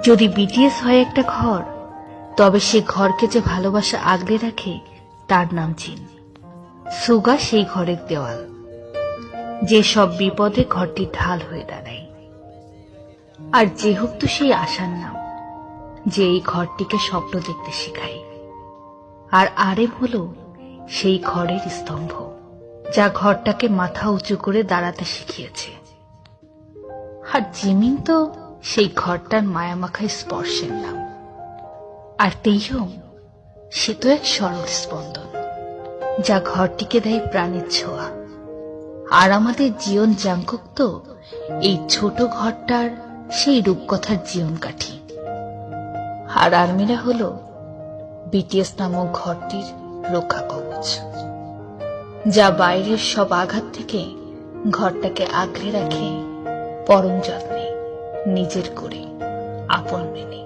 যদি বিটিএস হয় একটা ঘর, তবে সে ঘরকে যে ভালোবাসা আগলে রাখে তার নাম চীন। সুগা সেই ঘরের দেওয়াল, যে সব বিপদে ঘরটি ঢাল হয়ে দাঁড়ায়। আর যেহেতু সেই আশার নাম, যে এই ঘরটিকে স্বপ্ন দেখতে শেখায়। আর আরেম হলো সেই ঘরের স্তম্ভ, যা ঘরটাকে মাথা উঁচু করে দাঁড়াতে শিখিয়েছে। আর জিমিন তো সেই ঘরটার মায়ামাখায় স্পর্শের নাম। আর তেইহং, সে তো এক সরল স্পন্দন, যা ঘরটিকে দেয় প্রাণের ছোঁয়া। আর আমাদের জীবন জাংকুক তো এই ছোট ঘরটার সেই রূপকথার জীবন কাঠি। আর আর্মিরা হলো বিটিএস নামক ঘরটির রক্ষা কবচ, যা বাইরের সব আঘাত থেকে ঘরটাকে আগলে রাখে পরম যত্নে, নিজের করে, আপন মেনে।